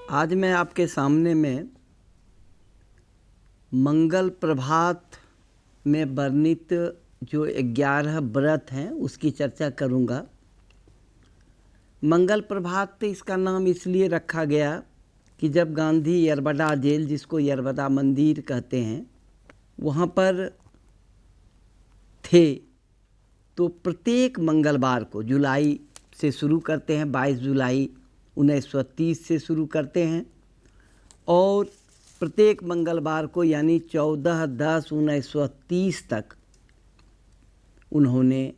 आज मैं आपके सामने में मंगल प्रभात में वर्णित जो 11 व्रत हैं उसकी चर्चा करूंगा। मंगल प्रभात इसका नाम इसलिए रखा गया कि जब गांधी यरबदा जेल, जिसको यरबदा मंदिर कहते हैं, वहाँ पर थे तो प्रत्येक मंगलवार को, जुलाई से शुरू करते हैं, 22 जुलाई 1930 से शुरू करते हैं और प्रत्येक मंगलवार को यानी 14/10/1930 तक उन्होंने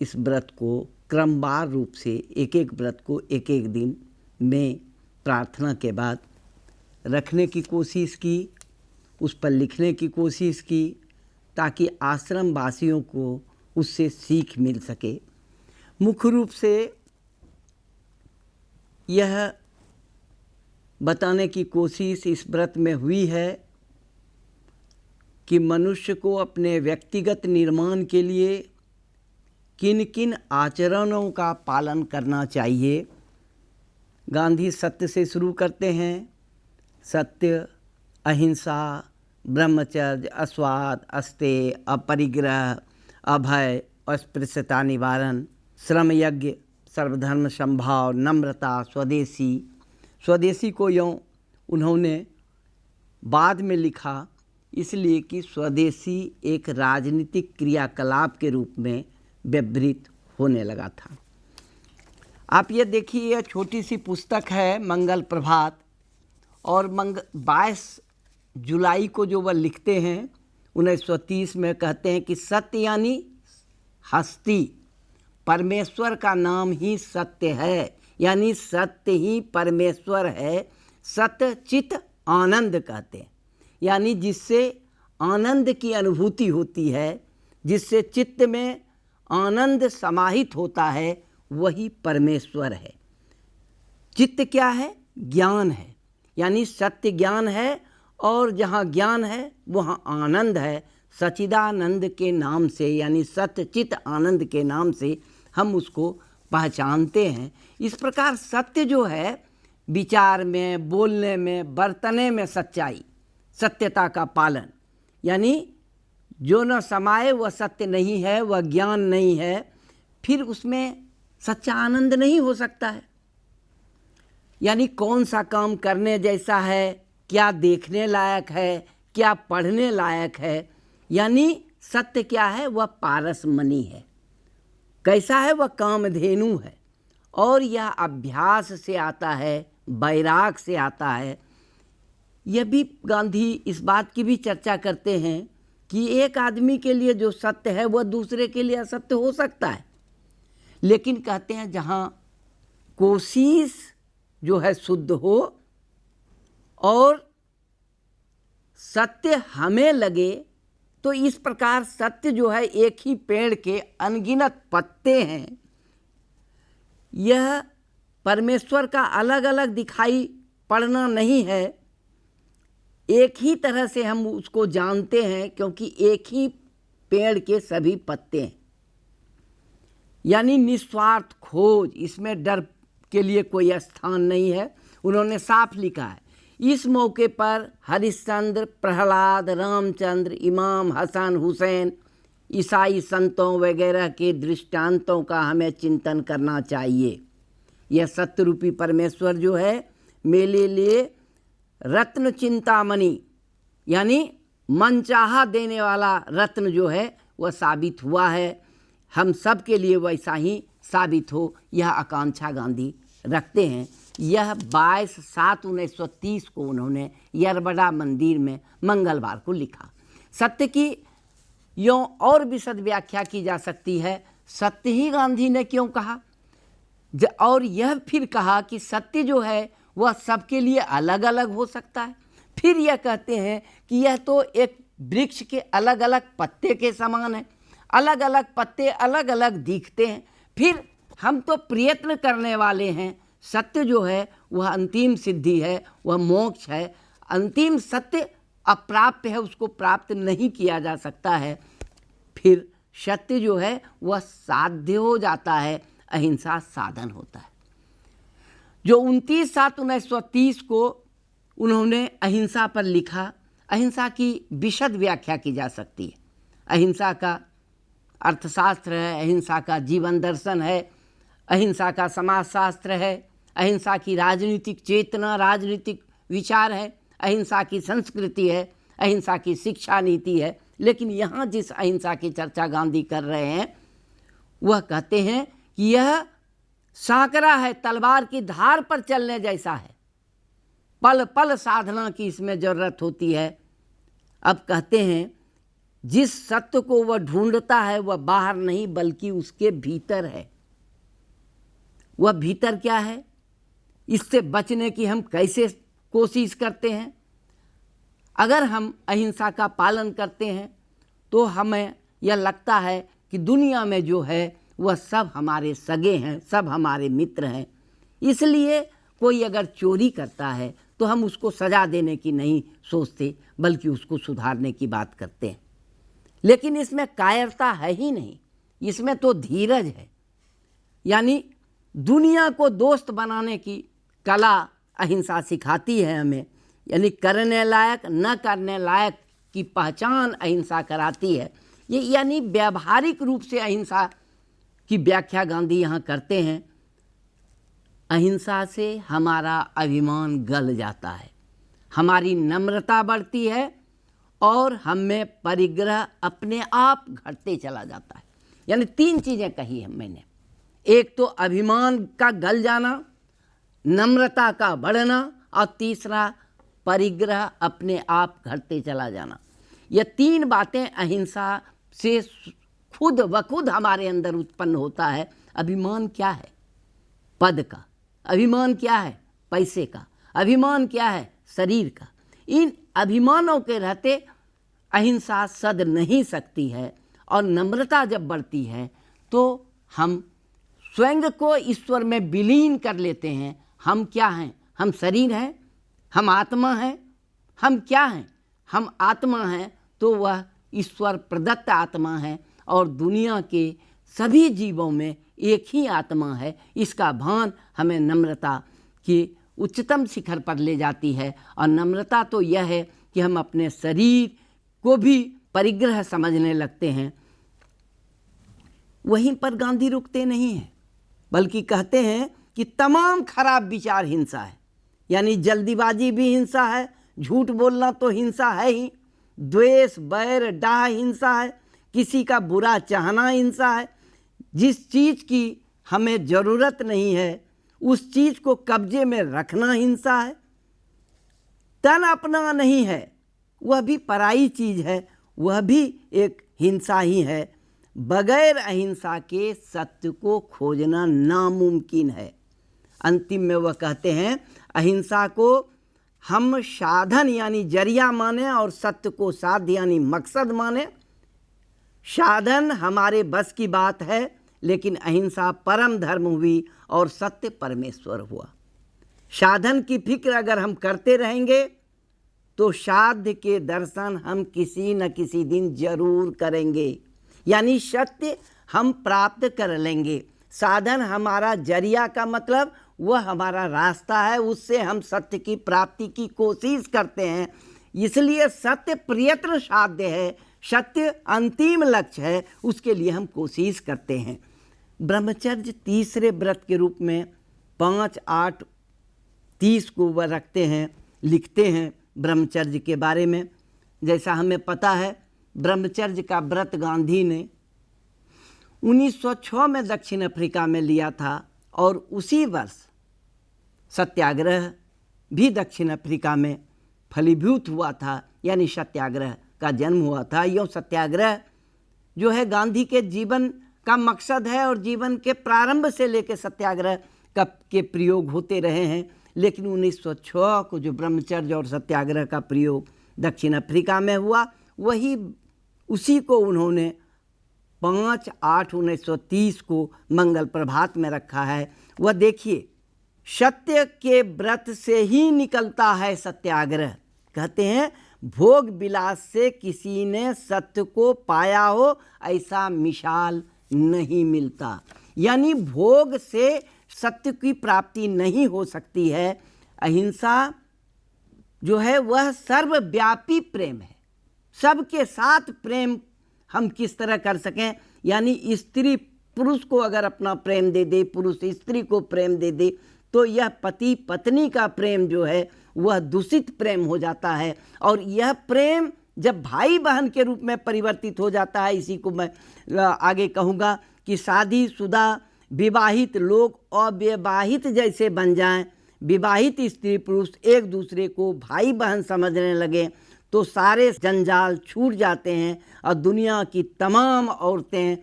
इस व्रत को क्रमवार रूप से एक एक व्रत को एक एक दिन में प्रार्थना के बाद रखने की कोशिश की, उस पर लिखने की कोशिश की ताकि आश्रम वासियों को उससे सीख मिल सके। मुख्य रूप से यह बताने की कोशिश इस व्रत में हुई है कि मनुष्य को अपने व्यक्तिगत निर्माण के लिए किन किन आचरणों का पालन करना चाहिए। गांधी सत्य से शुरू करते हैं। सत्य, अहिंसा, ब्रह्मचर्य, अस्वाद, अस्तेय, अपरिग्रह, अभय, अस्पृश्यता निवारण, श्रम यज्ञ, सर्वधर्म समभाव, नम्रता, स्वदेशी को यों उन्होंने बाद में लिखा इसलिए कि स्वदेशी एक राजनीतिक क्रियाकलाप के रूप में व्यवहृत होने लगा था। आप ये देखिए, यह छोटी सी पुस्तक है मंगल प्रभात, और 22 जुलाई को जो वह लिखते हैं 1930 में, कहते हैं कि सत्य यानी हस्ती, परमेश्वर का नाम ही सत्य है, यानी सत्य ही परमेश्वर है। सत्य चित आनंद कहते हैं, यानी जिससे आनंद की अनुभूति होती है, जिससे चित्त में आनंद समाहित होता है, वही परमेश्वर है। चित्त क्या है? ज्ञान है, यानी सत्य ज्ञान है, और जहाँ ज्ञान है वहाँ आनंद है। सच्चिदानंद के नाम से, यानी सत्य चित आनंद के नाम से हम उसको पहचानते हैं। इस प्रकार सत्य जो है, विचार में, बोलने में, बरतने में सच्चाई, सत्यता का पालन, यानी जो न समाये वह सत्य नहीं है, वह ज्ञान नहीं है, फिर उसमें सच्चा आनंद नहीं हो सकता है। यानी कौन सा काम करने जैसा है, क्या देखने लायक है, क्या पढ़ने लायक है, यानी सत्य क्या है? वह पारसमणि है। कैसा है? वह कामधेनु है, और यह अभ्यास से आता है, वैराग से आता है। यह भी गांधी इस बात की भी चर्चा करते हैं कि एक आदमी के लिए जो सत्य है वह दूसरे के लिए असत्य हो सकता है, लेकिन कहते हैं जहाँ कोशिश जो है शुद्ध हो और सत्य हमें लगे, तो इस प्रकार सत्य जो है एक ही पेड़ के अनगिनत पत्ते हैं। यह परमेश्वर का अलग अलग दिखाई पड़ना नहीं है, एक ही तरह से हम उसको जानते हैं, क्योंकि एक ही पेड़ के सभी पत्ते हैं। यानी निस्वार्थ खोज, इसमें डर के लिए कोई स्थान नहीं है। उन्होंने साफ लिखा है। इस मौके पर हरिश्चंद्र, प्रहलाद, रामचंद्र, इमाम हसन, हुसैन, ईसाई संतों वगैरह के दृष्टांतों का हमें चिंतन करना चाहिए। यह सत्यरूपी परमेश्वर जो है मेरे लिए रत्न चिंतामणि, यानी मनचाहा देने वाला रत्न जो है वह साबित हुआ है। हम सब के लिए वैसा ही साबित हो, यह आकांक्षा गांधी रखते हैं। यह 22/7/1930 को उन्होंने यरबदा मंदिर में मंगलवार को लिखा। सत्य की यों और विशद व्याख्या की जा सकती है। सत्य ही गांधी ने क्यों कहा, और यह फिर कहा कि सत्य जो है वह सबके लिए अलग अलग हो सकता है। फिर यह कहते हैं कि यह तो एक वृक्ष के अलग अलग पत्ते के समान है, अलग अलग पत्ते अलग अलग दिखते हैं। फिर हम तो प्रयत्न करने वाले हैं। सत्य जो है वह अंतिम सिद्धि है, वह मोक्ष है। अंतिम सत्य अप्राप्य है, उसको प्राप्त नहीं किया जा सकता है। फिर सत्य जो है वह साध्य हो जाता है, अहिंसा साधन होता है। जो 29/7/1930 को उन्होंने अहिंसा पर लिखा। अहिंसा की विशद व्याख्या की जा सकती है। अहिंसा का अर्थशास्त्र है, अहिंसा का जीवन दर्शन है, अहिंसा का समाजशास्त्र है, अहिंसा की राजनीतिक चेतना, राजनीतिक विचार है, अहिंसा की संस्कृति है, अहिंसा की शिक्षा नीति है। लेकिन यहाँ जिस अहिंसा की चर्चा गांधी कर रहे हैं वह कहते हैं कि यह सांकरा है, तलवार की धार पर चलने जैसा है, पल पल साधना की इसमें जरूरत होती है। अब कहते हैं जिस सत्य को वह ढूंढता है वह बाहर नहीं बल्कि उसके भीतर है। वह भीतर क्या है, इससे बचने की हम कैसे कोशिश करते हैं? अगर हम अहिंसा का पालन करते हैं तो हमें यह लगता है कि दुनिया में जो है वह सब हमारे सगे हैं, सब हमारे मित्र हैं। इसलिए कोई अगर चोरी करता है तो हम उसको सज़ा देने की नहीं सोचते बल्कि उसको सुधारने की बात करते हैं। लेकिन इसमें कायरता है ही नहीं, इसमें तो धीरज है। यानी दुनिया को दोस्त बनाने की कला अहिंसा सिखाती है हमें। यानी करने लायक न करने लायक की पहचान अहिंसा कराती है। ये यानी व्यावहारिक रूप से अहिंसा की व्याख्या गांधी यहाँ करते हैं। अहिंसा से हमारा अभिमान गल जाता है, हमारी नम्रता बढ़ती है और हमें परिग्रह अपने आप घटते चला जाता है। यानी 3 चीज़ें कही हैं मैंने। एक तो अभिमान का गल जाना, नम्रता का बढ़ना और तीसरा परिग्रह अपने आप घटते चला जाना। ये 3 बातें अहिंसा से खुद व खुद हमारे अंदर उत्पन्न होता है। अभिमान क्या है? पद का। अभिमान क्या है? पैसे का। अभिमान क्या है? शरीर का। इन अभिमानों के रहते अहिंसा सद नहीं सकती है। और नम्रता जब बढ़ती है तो हम स्वयं को ईश्वर में विलीन कर लेते हैं। हम क्या हैं? हम शरीर हैं, हम आत्मा हैं, हम क्या हैं? हम आत्मा हैं तो वह ईश्वर प्रदत्त आत्मा है और दुनिया के सभी जीवों में एक ही आत्मा है। इसका भान हमें नम्रता की उच्चतम शिखर पर ले जाती है। और नम्रता तो यह है कि हम अपने शरीर को भी परिग्रह समझने लगते हैं। वहीं पर गांधी रुकते नहीं हैं बल्कि कहते हैं कि तमाम खराब विचार हिंसा है। यानी जल्दीबाजी भी हिंसा है, झूठ बोलना तो हिंसा है ही, द्वेष, बैर, डाह हिंसा है, किसी का बुरा चाहना हिंसा है, जिस चीज़ की हमें ज़रूरत नहीं है उस चीज़ को कब्जे में रखना हिंसा है, तन अपना नहीं है वह भी पराई चीज़ है, वह भी एक हिंसा ही है। बगैर अहिंसा के सत्य को खोजना नामुमकिन है। अंतिम में वह कहते हैं अहिंसा को हम साधन यानी जरिया माने और सत्य को साध्य यानी मकसद माने। साधन हमारे बस की बात है लेकिन अहिंसा परम धर्म हुई और सत्य परमेश्वर हुआ। साधन की फिक्र अगर हम करते रहेंगे तो साध्य के दर्शन हम किसी न किसी दिन जरूर करेंगे। यानी सत्य हम प्राप्त कर लेंगे। साधन हमारा जरिया का मतलब वह हमारा रास्ता है, उससे हम सत्य की प्राप्ति की कोशिश करते हैं। इसलिए सत्य प्रयत्न साध्य है, सत्य अंतिम लक्ष्य है, उसके लिए हम कोशिश करते हैं। ब्रह्मचर्य तीसरे व्रत के रूप में 5/8/30 को वह रखते हैं, लिखते हैं ब्रह्मचर्य के बारे में। जैसा हमें पता है ब्रह्मचर्य का व्रत गांधी ने 1906 में दक्षिण अफ्रीका में लिया था और उसी वर्ष सत्याग्रह भी दक्षिण अफ्रीका में फलीभूत हुआ था। यानी सत्याग्रह का जन्म हुआ था। यह सत्याग्रह जो है गांधी के जीवन का मकसद है और जीवन के प्रारंभ से लेकर सत्याग्रह के प्रयोग होते रहे हैं। लेकिन 1906 को जो ब्रह्मचर्य और सत्याग्रह का प्रयोग दक्षिण अफ्रीका में हुआ उसी को उन्होंने 5/8/1930 को मंगल प्रभात में रखा है। वह देखिए, सत्य के व्रत से ही निकलता है सत्याग्रह। कहते हैं भोग विलास से किसी ने सत्य को पाया हो ऐसा मिसाल नहीं मिलता। यानी भोग से सत्य की प्राप्ति नहीं हो सकती है। अहिंसा जो है वह सर्वव्यापी प्रेम है। सबके साथ प्रेम हम किस तरह कर सकें, यानी स्त्री पुरुष को अगर अपना प्रेम दे दे, पुरुष स्त्री को प्रेम दे दे, तो यह पति पत्नी का प्रेम जो है वह दूषित प्रेम हो जाता है। और यह प्रेम जब भाई बहन के रूप में परिवर्तित हो जाता है, इसी को मैं आगे कहूँगा कि शादीशुदा विवाहित लोग अविवाहित जैसे बन जाएं, विवाहित स्त्री पुरुष एक दूसरे को भाई बहन समझने लगे तो सारे जंजाल छूट जाते हैं और दुनिया की तमाम औरतें,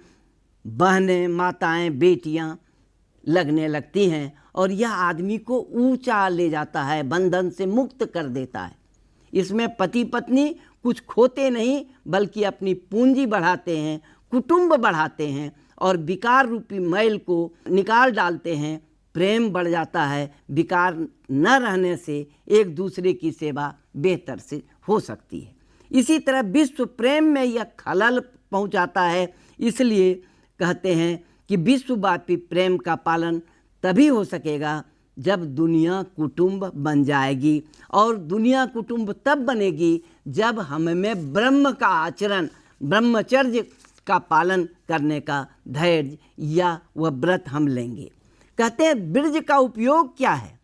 बहनें, माताएं, बेटियां लगने लगती हैं और यह आदमी को ऊंचा ले जाता है, बंधन से मुक्त कर देता है। इसमें पति पत्नी कुछ खोते नहीं बल्कि अपनी पूंजी बढ़ाते हैं, कुटुंब बढ़ाते हैं और विकार रूपी मैल को निकाल डालते हैं। प्रेम बढ़ जाता है। विकार न रहने से एक दूसरे की सेवा बेहतर से हो सकती है। इसी तरह विश्व प्रेम में यह खलल पहुंचाता है। इसलिए कहते हैं कि विश्वव्यापी प्रेम का पालन तभी हो सकेगा जब दुनिया कुटुंब बन जाएगी। और दुनिया कुटुंब तब बनेगी जब हमें ब्रह्म का आचरण, ब्रह्मचर्य का पालन करने का धैर्य या वह व्रत हम लेंगे। कहते हैं ब्रज का उपयोग क्या है?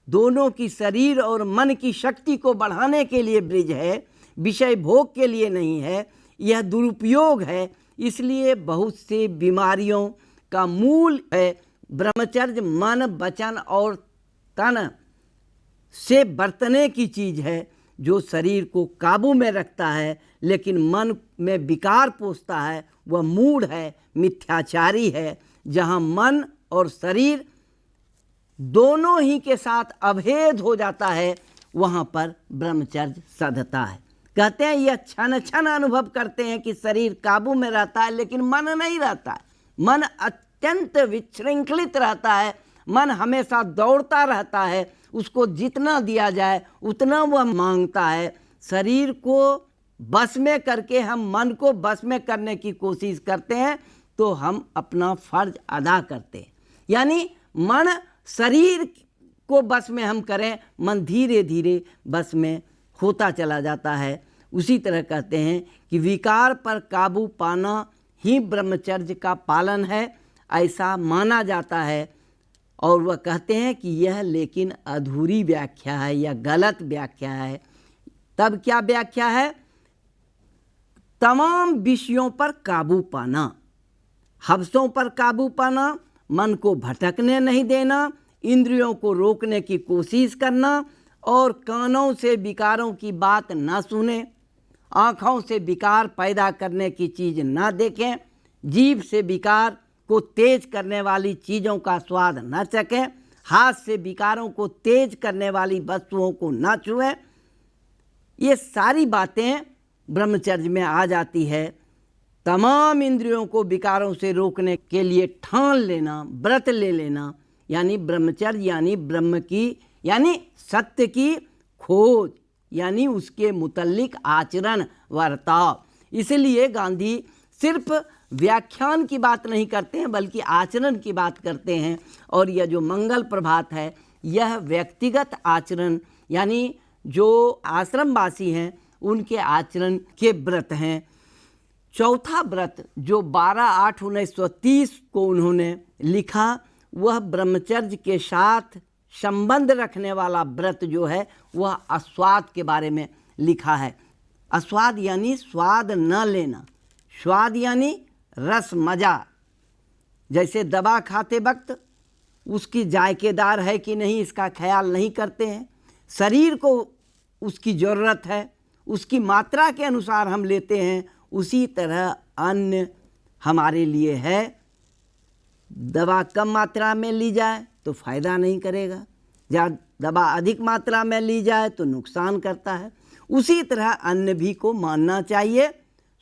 दोनों की शरीर और मन की शक्ति को बढ़ाने के लिए ब्रज है, विषय भोग के लिए नहीं है। यह दुरुपयोग है। इसलिए बहुत से बीमारियों का मूल है ब्रह्मचर्य। मन, वचन और तन से बरतने की चीज़ है जो शरीर को काबू में रखता है, लेकिन मन में विकार पोसता है, वह मूढ़ है, मिथ्याचारी है। जहाँ मन और शरीर दोनों ही के साथ अभेद हो जाता है, वहाँ पर ब्रह्मचर्य सधता है। कहते हैं यह क्षण क्षण अनुभव करते हैं कि शरीर काबू में रहता है लेकिन मन नहीं रहता है। मन अत्यंत विशृंखलित रहता है। मन हमेशा दौड़ता रहता है। उसको जितना दिया जाए उतना वह मांगता है। शरीर को बस में करके हम मन को बस में करने की कोशिश करते हैं तो हम अपना फर्ज अदा करते हैं। यानी मन शरीर को बस में हम करें, मन धीरे धीरे बस में होता चला जाता है। उसी तरह कहते हैं कि विकार पर काबू पाना ही ब्रह्मचर्य का पालन है, ऐसा माना जाता है। और वह कहते हैं कि यह लेकिन अधूरी व्याख्या है या गलत व्याख्या है। तब क्या व्याख्या है? तमाम विषयों पर काबू पाना, हवसों पर काबू पाना, मन को भटकने नहीं देना, इंद्रियों को रोकने की कोशिश करना और कानों से विकारों की बात ना सुने, आँखों से विकार पैदा करने की चीज़ ना देखें, जीभ से विकार को तेज करने वाली चीज़ों का स्वाद न चखें, हाथ से विकारों को तेज करने वाली वस्तुओं को ना छुएं। ये सारी बातें ब्रह्मचर्य में आ जाती है। तमाम इंद्रियों को विकारों से रोकने के लिए ठान लेना, व्रत ले लेना, यानी ब्रह्मचर्य यानी ब्रह्म की यानी सत्य की खोज, यानी उसके मुतल्लिक आचरण वर्ताव। इसलिए गांधी सिर्फ व्याख्यान की बात नहीं करते हैं बल्कि आचरण की बात करते हैं। और यह जो मंगल प्रभात है यह व्यक्तिगत आचरण यानी जो आश्रमवासी हैं उनके आचरण के व्रत हैं। चौथा व्रत जो 12/8/1930 को उन्होंने लिखा वह ब्रह्मचर्य के साथ संबंध रखने वाला व्रत जो है वह आस्वाद के बारे में लिखा है। आस्वाद यानी स्वाद न लेना, स्वाद यानी रस, मज़ा। जैसे दवा खाते वक्त उसकी जायकेदार है कि नहीं इसका ख्याल नहीं करते हैं। शरीर को उसकी ज़रूरत है, उसकी मात्रा के अनुसार हम लेते हैं। उसी तरह अन्न हमारे लिए है। दवा कम मात्रा में ली जाए तो फ़ायदा नहीं करेगा, जब दवा अधिक मात्रा में ली जाए तो नुकसान करता है। उसी तरह अन्न भी को मानना चाहिए।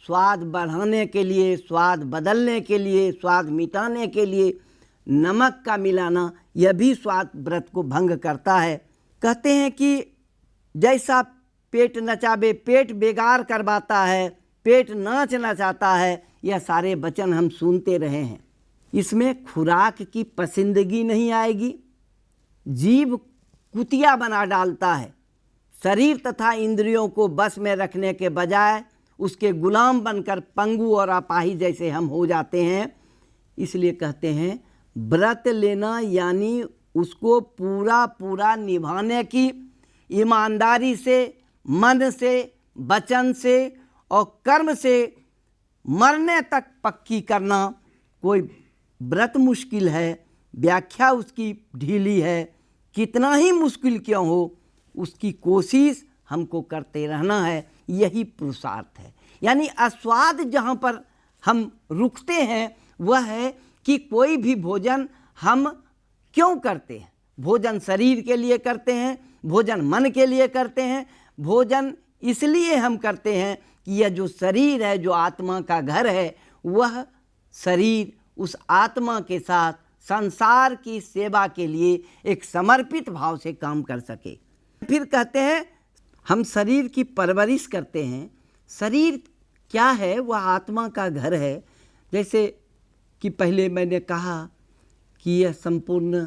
स्वाद बढ़ाने के लिए, स्वाद बदलने के लिए, स्वाद मिटाने के लिए नमक का मिलाना यह भी स्वाद व्रत को भंग करता है। कहते हैं कि जैसा पेट नचावे पेट बेगार करवाता है, पेट नाच नचाता है, यह सारे वचन हम सुनते रहे हैं। इसमें खुराक की पसंदगी नहीं आएगी। जीभ कुतिया बना डालता है। शरीर तथा इंद्रियों को बस में रखने के बजाय उसके गुलाम बनकर पंगु और अपाहिज जैसे हम हो जाते हैं। इसलिए कहते हैं व्रत लेना यानी उसको पूरा पूरा निभाने की ईमानदारी से, मन से, वचन से और कर्म से मरने तक पक्की करना। कोई व्रत मुश्किल है, व्याख्या उसकी ढीली है, कितना ही मुश्किल क्यों हो, उसकी कोशिश हमको करते रहना है। यही पुरुषार्थ है। यानी आस्वाद जहाँ पर हम रुकते हैं वह है कि कोई भी भोजन हम क्यों करते हैं। भोजन शरीर के लिए करते हैं, भोजन मन के लिए करते हैं। भोजन इसलिए हम करते हैं कि यह जो शरीर है, जो आत्मा का घर है, वह शरीर उस आत्मा के साथ संसार की सेवा के लिए एक समर्पित भाव से काम कर सके। फिर कहते हैं हम शरीर की परवरिश करते हैं। शरीर क्या है? वह आत्मा का घर है। जैसे कि पहले मैंने कहा कि यह संपूर्ण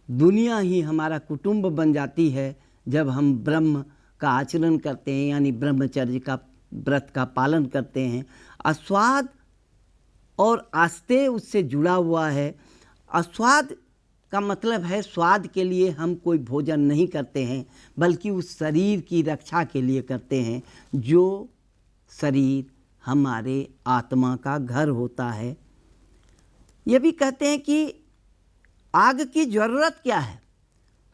दुनिया ही हमारा कुटुंब बन जाती है जब हम ब्रह्म का आचरण करते हैं, यानी ब्रह्मचर्य का व्रत का पालन करते हैं। आस्वाद और आस्ते उससे जुड़ा हुआ है। आस्वाद का मतलब है स्वाद के लिए हम कोई भोजन नहीं करते हैं, बल्कि उस शरीर की रक्षा के लिए करते हैं जो शरीर हमारे आत्मा का घर होता है। ये भी कहते हैं कि आग की ज़रूरत क्या है?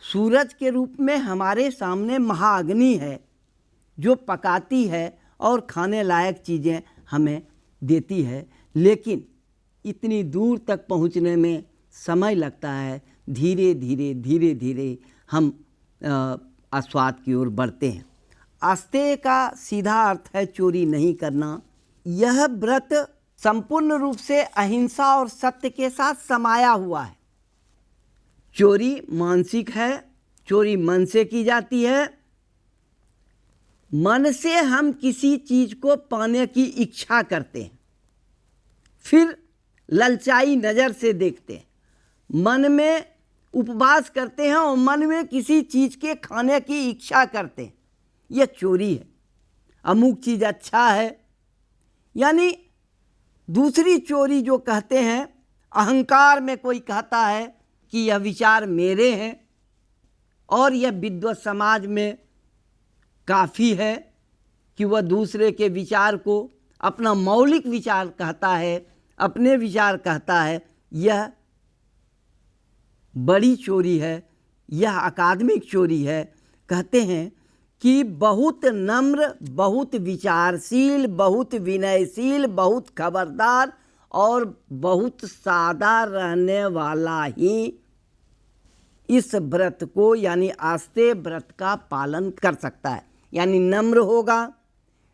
सूरज के रूप में हमारे सामने महाअग्नि है जो पकाती है और खाने लायक चीज़ें हमें देती है, लेकिन इतनी दूर तक पहुंचने में समय लगता है। धीरे धीरे धीरे धीरे हम आस्वाद की ओर बढ़ते हैं। आस्ते का सीधा अर्थ है चोरी नहीं करना। यह व्रत संपूर्ण रूप से अहिंसा और सत्य के साथ समाया हुआ है। चोरी मानसिक है, चोरी मन से की जाती है। मन से हम किसी चीज को पाने की इच्छा करते हैं, फिर ललचाई नज़र से देखते हैं, मन में उपवास करते हैं और मन में किसी चीज के खाने की इच्छा करते हैं। यह चोरी है। अमुक चीज़ अच्छा है, यानी दूसरी चोरी जो कहते हैं, अहंकार में कोई कहता है कि यह विचार मेरे हैं, और यह विद्वत समाज में काफ़ी है कि वह दूसरे के विचार को अपना मौलिक विचार कहता है, अपने विचार कहता है। यह बड़ी चोरी है, यह अकादमिक चोरी है। कहते हैं कि बहुत नम्र, बहुत विचारशील, बहुत विनयशील, बहुत खबरदार और बहुत सादा रहने वाला ही इस व्रत को यानी आस्ते व्रत का पालन कर सकता है। यानी नम्र होगा,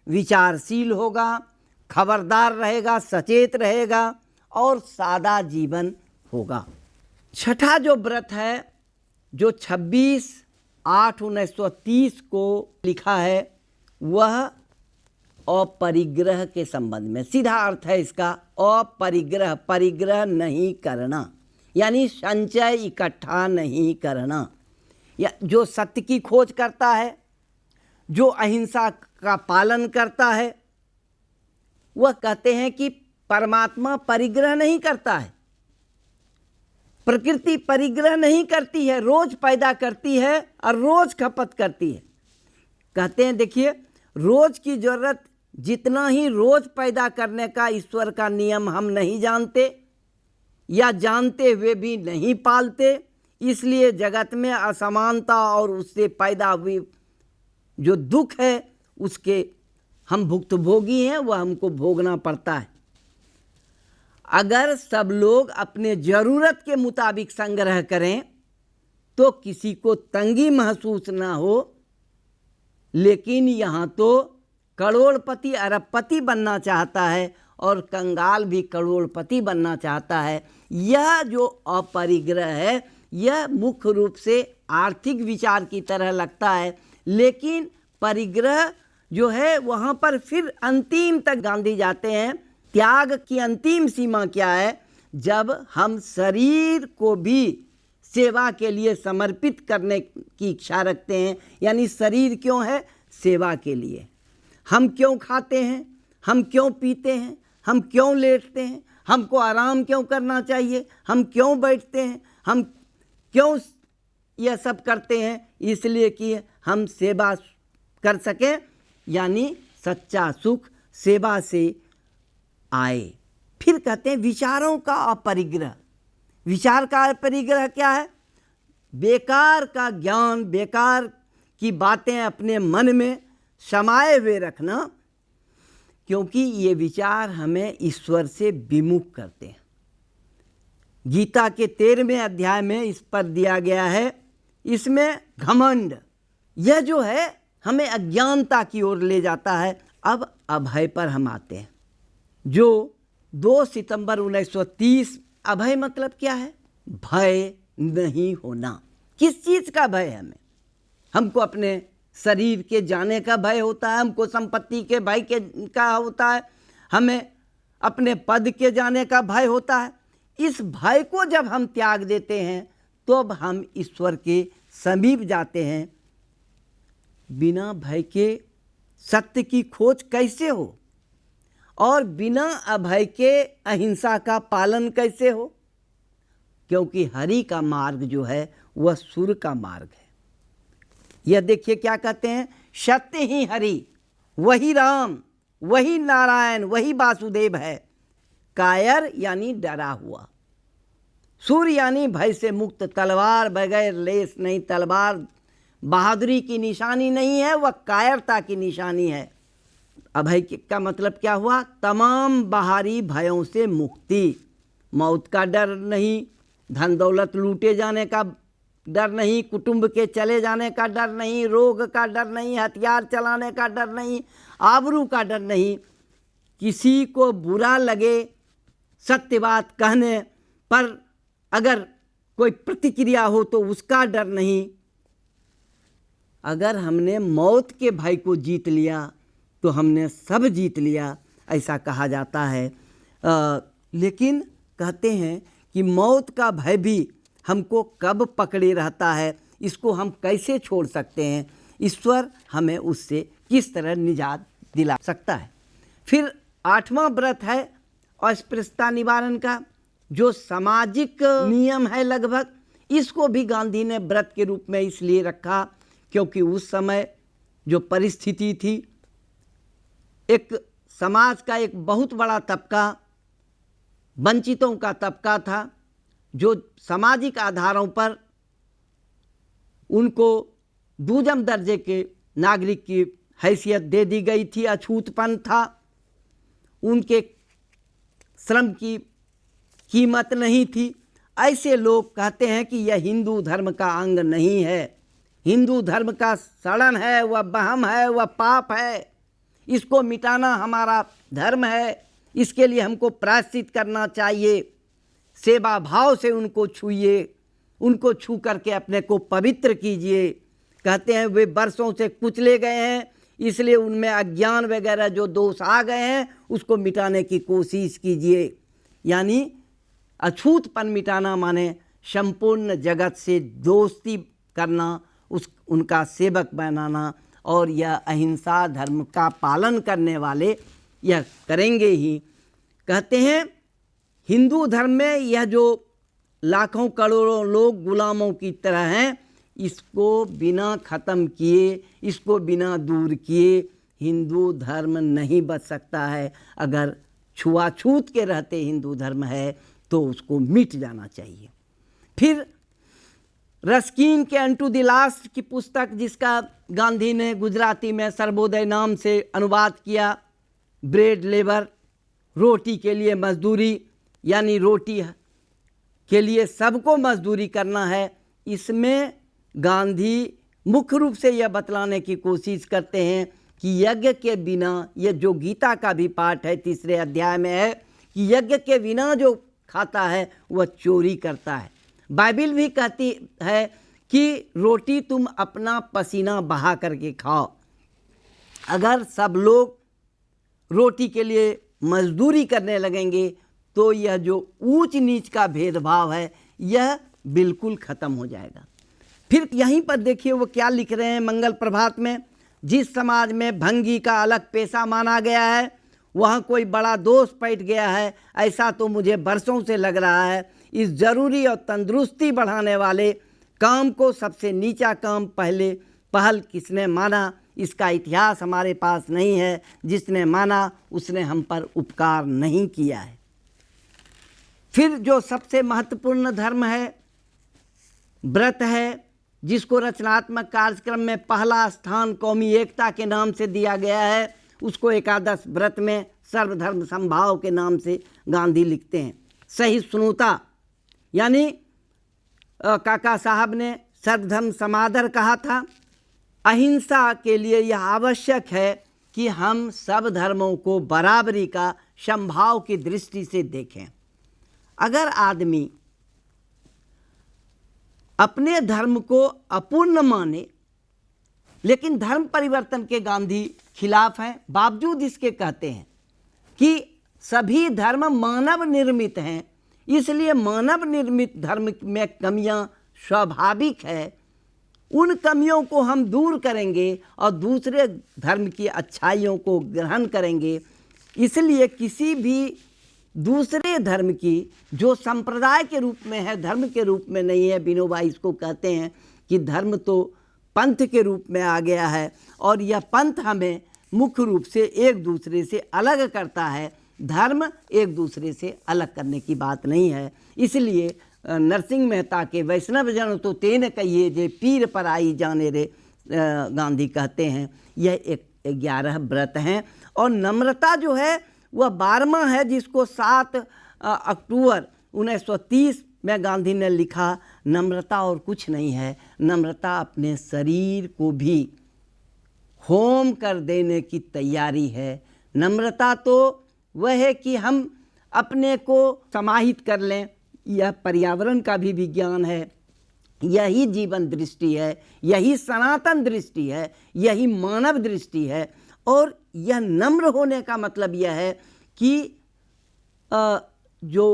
विचारशील होगा, खबरदार रहेगा, सचेत रहेगा और सादा जीवन होगा। छठा जो व्रत है, जो 26/8/1930 को लिखा है, वह अपरिग्रह के संबंध में। सीधा अर्थ है इसका अपरिग्रह, परिग्रह नहीं करना, यानी संचय इकट्ठा नहीं करना। या जो सत्य की खोज करता है, जो अहिंसा का पालन करता है, वह कहते हैं कि परमात्मा परिग्रह नहीं करता है, प्रकृति परिग्रह नहीं करती है, रोज पैदा करती है और रोज खपत करती है। कहते हैं देखिए, रोज की जरूरत जितना ही रोज पैदा करने का ईश्वर का नियम हम नहीं जानते या जानते हुए भी नहीं पालते, इसलिए जगत में असमानता और उससे पैदा हुई जो दुख है उसके हम भुक्तभोगी हैं, वह हमको भोगना पड़ता है। अगर सब लोग अपने ज़रूरत के मुताबिक संग्रह करें तो किसी को तंगी महसूस ना हो, लेकिन यहाँ तो करोड़पति अरबपति बनना चाहता है और कंगाल भी करोड़पति बनना चाहता है। यह जो अपरिग्रह है, यह मुख्य रूप से आर्थिक विचार की तरह लगता है, लेकिन परिग्रह जो है वहाँ पर फिर अंतिम तक गांधी जाते हैं। त्याग की अंतिम सीमा क्या है? जब हम शरीर को भी सेवा के लिए समर्पित करने की इच्छा रखते हैं। यानी शरीर क्यों है? सेवा के लिए। हम क्यों खाते हैं, हम क्यों पीते हैं, हम क्यों लेटते हैं, हमको आराम क्यों करना चाहिए, हम क्यों बैठते हैं, हम क्यों यह सब करते हैं? इसलिए कि हम सेवा कर सकें। यानी सच्चा सुख सेवा से आए। फिर कहते हैं विचारों का अपरिग्रह। विचार का अपरिग्रह क्या है? बेकार का ज्ञान, बेकार की बातें अपने मन में समाये हुए रखना, क्योंकि ये विचार हमें ईश्वर से विमुख करते हैं। गीता के 13वें अध्याय में इस पर दिया गया है। इसमें घमंड, यह जो है हमें अज्ञानता की ओर ले जाता है। अब अभय पर हम आते हैं, जो 2 सितंबर 1930। अभय मतलब क्या है? भय नहीं होना। किस चीज़ का भय है हमें? हमको अपने शरीर के जाने का भय होता है, हमको संपत्ति के भय का होता है, हमें अपने पद के जाने का भय होता है। इस भय को जब हम त्याग देते हैं तो अब हम ईश्वर के समीप जाते हैं। बिना भय के सत्य की खोज कैसे हो, और बिना अभय के अहिंसा का पालन कैसे हो? क्योंकि हरि का मार्ग जो है वह सुर का मार्ग है। यह देखिए क्या कहते हैं, सत्य ही हरि, वही राम, वही नारायण, वही वासुदेव है। कायर यानी डरा हुआ, सुर यानी भय से मुक्त, तलवार बगैर लेस नहीं। तलवार बहादुरी की निशानी नहीं है, वह कायरता की निशानी है। अभय का मतलब क्या हुआ? तमाम बाहरी भयों से मुक्ति। मौत का डर नहीं, धन दौलत लूटे जाने का डर नहीं, कुटुंब के चले जाने का डर नहीं, रोग का डर नहीं, हथियार चलाने का डर नहीं, आबरू का डर नहीं, किसी को बुरा लगे सत्य बात कहने पर अगर कोई प्रतिक्रिया हो तो उसका डर नहीं। अगर हमने मौत के भय को जीत लिया तो हमने सब जीत लिया, ऐसा कहा जाता है। लेकिन कहते हैं कि मौत का भय भी हमको कब पकड़े रहता है, इसको हम कैसे छोड़ सकते हैं? ईश्वर हमें उससे किस तरह निजात दिला सकता है? फिर 8वां व्रत है अस्पृश्यता निवारण का, जो सामाजिक नियम है लगभग। इसको भी गांधी ने व्रत के रूप में इसलिए रखा क्योंकि उस समय जो परिस्थिति थी, एक समाज का एक बहुत बड़ा तबका, वंचितों का तबका था, जो सामाजिक आधारों पर उनको दूजम दर्जे के नागरिक की हैसियत दे दी गई थी। अछूतपन था, उनके श्रम की कीमत नहीं थी। ऐसे लोग कहते हैं कि यह हिंदू धर्म का अंग नहीं है, हिंदू धर्म का सड़न है, वह वहम है, वह पाप है, इसको मिटाना हमारा धर्म है, इसके लिए हमको प्रायश्चित करना चाहिए। सेवा भाव से उनको छूइए, उनको छू करके अपने को पवित्र कीजिए। कहते हैं वे वर्षों से कुचले गए हैं, इसलिए उनमें अज्ञान वगैरह जो दोष आ गए हैं उसको मिटाने की कोशिश कीजिए। यानी अछूतपन मिटाना माने संपूर्ण जगत से दोस्ती करना, उनका सेवक बनाना, और यह अहिंसा धर्म का पालन करने वाले यह करेंगे ही। कहते हैं हिंदू धर्म में यह जो लाखों करोड़ों लोग गुलामों की तरह हैं, इसको बिना ख़त्म किए, इसको बिना दूर किए हिंदू धर्म नहीं बच सकता है। अगर छुआछूत के रहते हिंदू धर्म है तो उसको मिट जाना चाहिए। फिर रस्किन के अनटू द लास्ट की पुस्तक, जिसका गांधी ने गुजराती में सर्वोदय नाम से अनुवाद किया, ब्रेड लेबर, रोटी के लिए मजदूरी, यानी रोटी के लिए सबको मजदूरी करना है। इसमें गांधी मुख्य रूप से यह बतलाने की कोशिश करते हैं कि यज्ञ के बिना, यह जो गीता का भी पाठ है 3 अध्याय में है, कि यज्ञ के बिना जो खाता है वह चोरी करता है। बाइबिल भी कहती है कि रोटी तुम अपना पसीना बहा करके खाओ। अगर सब लोग रोटी के लिए मजदूरी करने लगेंगे तो यह जो ऊंच नीच का भेदभाव है यह बिल्कुल खत्म हो जाएगा। फिर यहीं पर देखिए वो क्या लिख रहे हैं मंगल प्रभात में, जिस समाज में भंगी का अलग पेशा माना गया है वहाँ कोई बड़ा दोष पैठ गया है, ऐसा तो मुझे बरसों से लग रहा है। इस जरूरी और तंदुरुस्ती बढ़ाने वाले काम को सबसे नीचा काम पहल किसने माना, इसका इतिहास हमारे पास नहीं है। जिसने माना उसने हम पर उपकार नहीं किया है। फिर जो सबसे महत्वपूर्ण धर्म है, व्रत है, जिसको रचनात्मक कार्यक्रम में पहला स्थान कौमी एकता के नाम से दिया गया है, उसको एकादश व्रत में सर्वधर्म समभाव के नाम से गांधी लिखते हैं। सहिष्णुता यानी काका साहब ने सर्वधर्म समादर कहा था। अहिंसा के लिए यह आवश्यक है कि हम सब धर्मों को बराबरी का समभाव की दृष्टि से देखें। अगर आदमी अपने धर्म को अपूर्ण माने, लेकिन धर्म परिवर्तन के गांधी खिलाफ हैं, बावजूद इसके कहते हैं कि सभी धर्म मानव निर्मित हैं, इसलिए मानव निर्मित धर्म में कमियां स्वाभाविक है। उन कमियों को हम दूर करेंगे और दूसरे धर्म की अच्छाइयों को ग्रहण करेंगे। इसलिए किसी भी दूसरे धर्म की जो संप्रदाय के रूप में है, धर्म के रूप में नहीं है। विनोबा इसको कहते हैं कि धर्म तो पंथ के रूप में आ गया है और यह पंथ हमें मुख्य रूप से एक दूसरे से अलग करता है। धर्म एक दूसरे से अलग करने की बात नहीं है। इसलिए नरसिंह मेहता के वैष्णव जन तो तेन कहिए जे पीर पर आई जाने रे, गांधी कहते हैं यह एक 11 व्रत हैं। और नम्रता जो है वह 12वां है, जिसको 7 अक्टूबर 1930 में गांधी ने लिखा। नम्रता और कुछ नहीं है, नम्रता अपने शरीर को भी होम कर देने की तैयारी है। नम्रता तो वह है कि हम अपने को समाहित कर लें। यह पर्यावरण का भी विज्ञान है, यही जीवन दृष्टि है, यही सनातन दृष्टि है, यही मानव दृष्टि है। और यह नम्र होने का मतलब यह है कि जो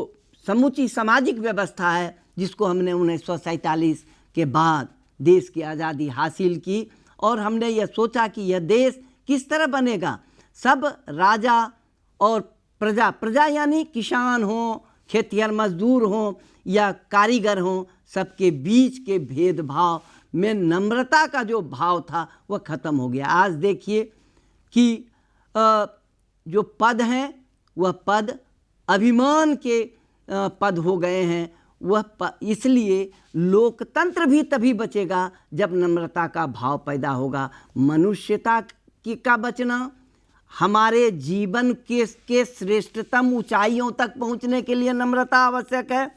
समूची सामाजिक व्यवस्था है, जिसको हमने 1947 के बाद देश की आज़ादी हासिल की और हमने यह सोचा कि यह देश किस तरह बनेगा। सब राजा और प्रजा यानी किसान हों, खेतिहर मजदूर हों या कारीगर हों, सबके बीच के भेदभाव में नम्रता का जो भाव था वह ख़त्म हो गया। आज देखिए कि जो पद हैं वह पद अभिमान के पद हो गए हैं। वह इसलिए लोकतंत्र भी तभी बचेगा जब नम्रता का भाव पैदा होगा। मनुष्यता का बचना, हमारे जीवन के श्रेष्ठतम ऊंचाइयों तक पहुंचने के लिए नम्रता आवश्यक है।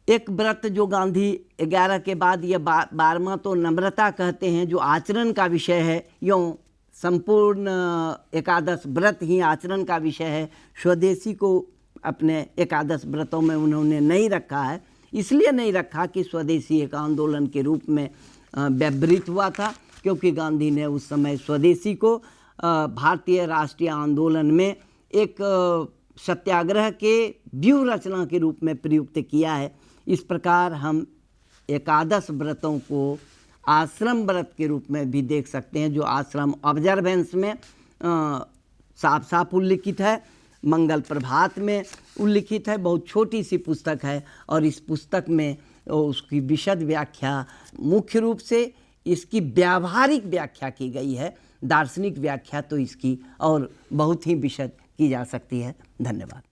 एक व्रत जो गांधी 11 के बाद यह 12वां तो नम्रता कहते हैं, जो आचरण का विषय है। यूँ संपूर्ण एकादश व्रत ही आचरण का विषय है। स्वदेशी को अपने एकादश व्रतों में उन्होंने नहीं रखा है, इसलिए नहीं रखा कि स्वदेशी एक आंदोलन के रूप में व्यवहृत हुआ था, क्योंकि गांधी ने उस समय स्वदेशी को भारतीय राष्ट्रीय आंदोलन में एक सत्याग्रह के व्यूह रचना के रूप में प्रयुक्त किया है। इस प्रकार हम एकादश व्रतों को आश्रम व्रत के रूप में भी देख सकते हैं, जो आश्रम ऑब्जर्वेंस में साफ साफ उल्लिखित है, मंगल प्रभात में उल्लिखित है। बहुत छोटी सी पुस्तक है और इस पुस्तक में उसकी विशद व्याख्या, मुख्य रूप से इसकी व्यावहारिक व्याख्या की गई है। दार्शनिक व्याख्या तो इसकी और बहुत ही विशद की जा सकती है। धन्यवाद।